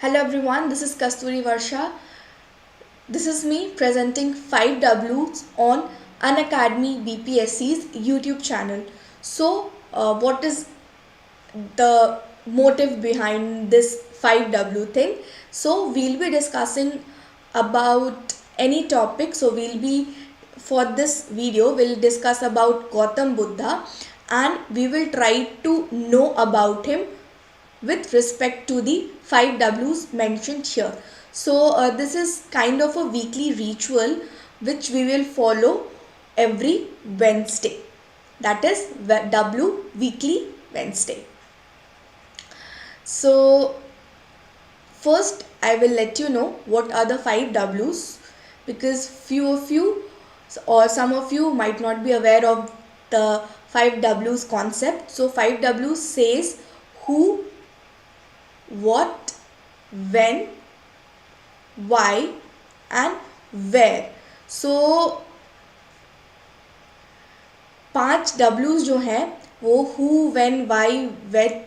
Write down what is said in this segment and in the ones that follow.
Hello everyone, this is Kasturi Varsha. This is me presenting 5 Ws on Unacademy BPSC's YouTube channel. So, what is the motive behind this 5W thing? So, we'll be discussing about any topic. So, for this video, we'll discuss about Gautam Buddha and we will try to know about him with respect to the 5 W's mentioned here. So this is kind of a weekly ritual which we will follow every Wednesday. That is W weekly Wednesday. So first I will let you know what are the 5 W's, because few of you or some of you might not be aware of the 5 W's concept. So 5 W's says who, what, when, why and where. So 5 W's जो हैं वो who, when, why, when,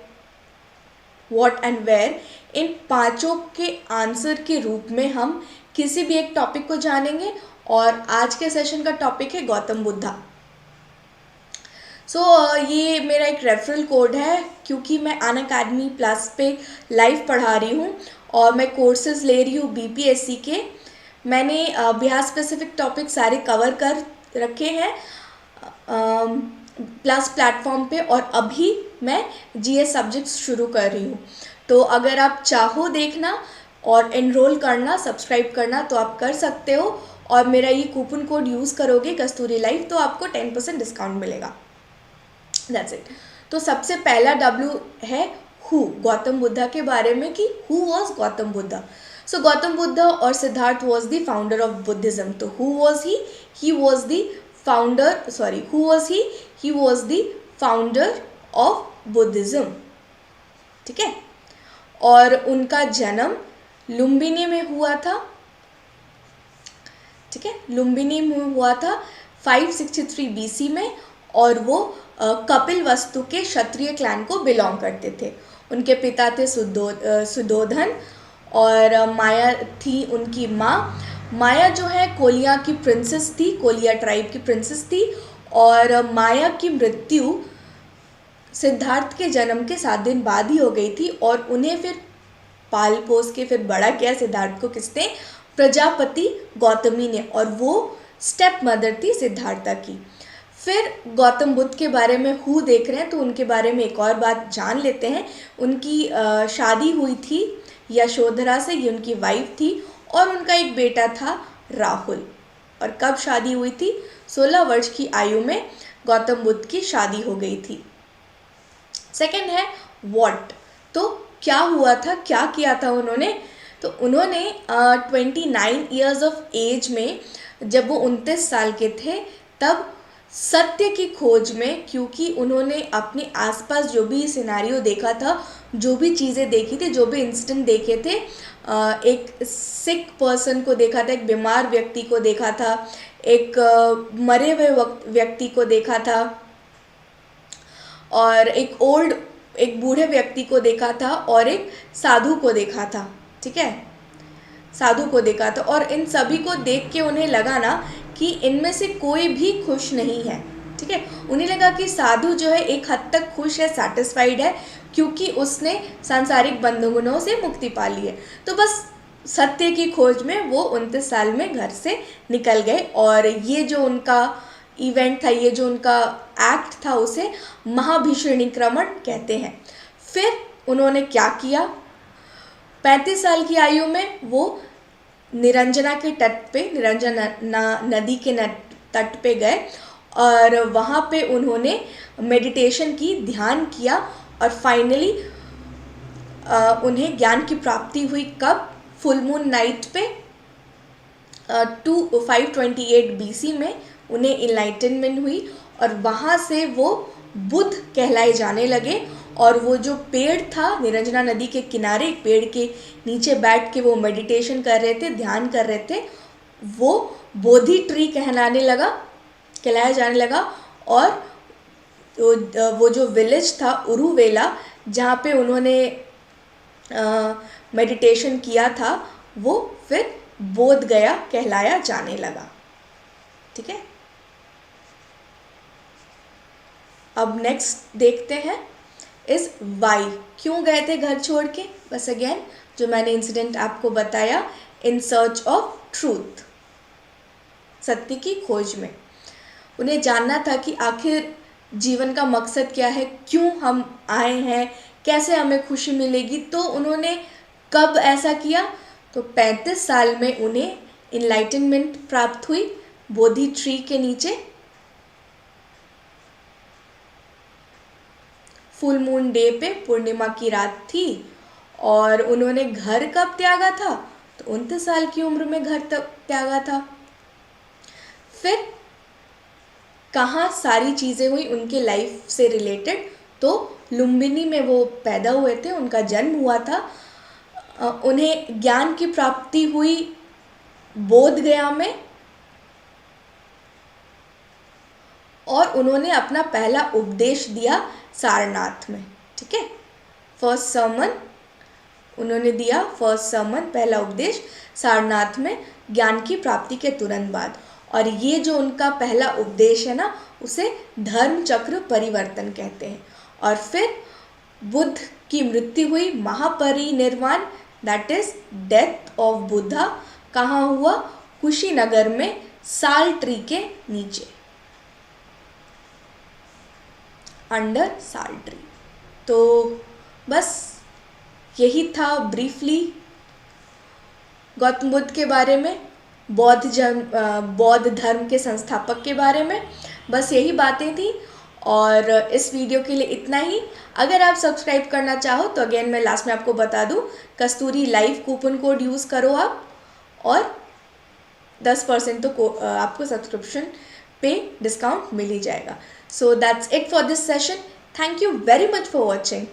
what and where, इन पांचों के answer के रूप में हम किसी भी एक टॉपिक को जानेंगे और आज के सेशन का टॉपिक है गौतम बुद्धा. ये मेरा एक रेफरल कोड है क्योंकि मैं अनअकैडमी प्लस पे लाइव पढ़ा रही हूँ और मैं कोर्सेज ले रही हूँ बीपीएससी के. मैंने बिहार स्पेसिफिक टॉपिक सारे कवर कर रखे हैं प्लस प्लेटफॉर्म पे और अभी मैं जीएस सब्जेक्ट्स शुरू कर रही हूँ. तो अगर आप चाहो देखना और एनरोल करना, सब्सक्राइब करना तो आप कर सकते हो और मेरा ये कूपन कोड यूज़ करोगे कस्तूरी लाइव तो आपको 10% डिस्काउंट मिलेगा. That's it. तो सबसे पहला W है हु, गौतम बुद्धा के बारे में कि who was Gautam Buddha. So Gautam Buddha और Siddhartha was the founder of Buddhism. तो who was he was the founder, sorry who was he was the founder of Buddhism. ठीक है. और उनका जन्म लुम्बिनी में हुआ था. ठीक है, लुम्बिनी में हुआ था 563 BC में और वो कपिल वस्तु के क्षत्रिय क्लैन को बिलोंग करते थे. उनके पिता थे सुद्धोधन और माया थी उनकी माँ. माया जो है कोलिया की प्रिंसेस थी, कोलिया ट्राइब की प्रिंसेस थी और माया की मृत्यु सिद्धार्थ के जन्म के 7 दिन बाद ही हो गई थी और उन्हें फिर पाल पोस के फिर बड़ा किया सिद्धार्थ को किसने? प्रजापति गौतमी ने, और वो स्टेप मदर थी सिद्धार्था की. फिर गौतम बुद्ध के बारे में हु देख रहे हैं तो उनके बारे में एक और बात जान लेते हैं. उनकी शादी हुई थी यशोधरा से, ये उनकी वाइफ थी और उनका एक बेटा था राहुल. और कब शादी हुई थी? 16 वर्ष की आयु में गौतम बुद्ध की शादी हो गई थी. सेकंड है व्हाट. तो क्या हुआ था, क्या किया था उन्होंने? तो उन्होंने 29 ईयर्स ऑफ एज में, जब वो 29 साल के थे, तब सत्य की खोज में, क्योंकि उन्होंने अपने आसपास जो भी सिनेरियो देखा था, जो भी चीज़ें देखी थी, जो भी इंसिडेंट देखे थे, एक सिक पर्सन को देखा था, एक बीमार व्यक्ति को देखा था, एक मरे हुए व्यक्ति को देखा था और एक बूढ़े व्यक्ति को देखा था और एक साधु को देखा था. ठीक है, साधु को देखा था और इन सभी को देख के उन्हें लगा ना कि इनमें से कोई भी खुश नहीं है. ठीक है, उन्हें लगा कि साधु जो है एक हद तक खुश है, सेटिस्फाइड है क्योंकि उसने सांसारिक बंधनों से मुक्ति पा ली है. तो बस सत्य की खोज में वो 29 साल में घर से निकल गए और ये जो उनका इवेंट था, ये जो उनका एक्ट था, उसे महाभिषणिक्रमण कहते हैं. फिर उन्होंने क्या किया? 35 साल की आयु में वो निरंजना के तट पे, निरंजना नदी के तट पे गए और वहाँ पे उन्होंने मेडिटेशन की, ध्यान किया और फाइनली उन्हें ज्ञान की प्राप्ति हुई. कब? फुल मून नाइट पे 528 BC में उन्हें इनलाइटनमेंट हुई और वहाँ से वो बुद्ध कहलाए जाने लगे. और वो जो पेड़ था निरंजना नदी के किनारे, एक पेड़ के नीचे बैठ के वो मेडिटेशन कर रहे थे, ध्यान कर रहे थे, वो बोधि ट्री कहलाया जाने लगा. और वो जो विलेज था उरुवेला, जहाँ पे उन्होंने मेडिटेशन किया था वो फिर बोध गया कहलाया जाने लगा। ठीक है, अब नेक्स्ट देखते हैं इस वाई, क्यों गए थे घर छोड़ के। बस अगेन जो मैंने इंसिडेंट आपको बताया, इन सर्च ऑफ ट्रूथ, सत्य की खोज में। उन्हें जानना था कि आखिर जीवन का मकसद क्या है, क्यों हम आए हैं, कैसे हमें खुशी मिलेगी। तो उन्होंने कब ऐसा किया, तो 35 साल में उन्हें इनलाइटनमेंट प्राप्त हुई बोधि ट्री के नीचे। फुल मून डे पे, पूर्णिमा की रात थी, और उन्होंने घर कब त्यागा था, तो 29 साल की उम्र में घर त्यागा था। फिर कहाँ सारी चीज़ें हुई उनके लाइफ से रिलेटेड, तो लुम्बिनी में वो पैदा हुए थे, उनका जन्म हुआ था। उन्हें ज्ञान की प्राप्ति हुई बोध गया में, और उन्होंने अपना पहला उपदेश दिया सारनाथ में। ठीक है, फर्स्ट सर्मन उन्होंने दिया, फर्स्ट सर्मन, पहला उपदेश सारनाथ में ज्ञान की प्राप्ति के तुरंत बाद। और ये जो उनका पहला उपदेश है ना, उसे धर्म चक्र परिवर्तन कहते हैं। और फिर बुद्ध की मृत्यु हुई, महापरिनिर्वाण, that is death of Buddha, कहाँ हुआ, कुशीनगर में साल ट्री के नीचे, अंडर साल ट्री। तो बस यही था ब्रीफली गौतम बुद्ध के बारे में, बौद्ध धर्म के संस्थापक के बारे में। बस यही बातें थी, और इस वीडियो के लिए इतना ही। अगर आप सब्सक्राइब करना चाहो तो अगेन मैं लास्ट में आपको बता दूं, कस्तूरी लाइव कूपन कोड यूज़ करो आप, और 10% तो आपको सब्सक्रिप्शन पे डिस्काउंट मिल ही जाएगा। So that's it for this session. Thank you very much for watching.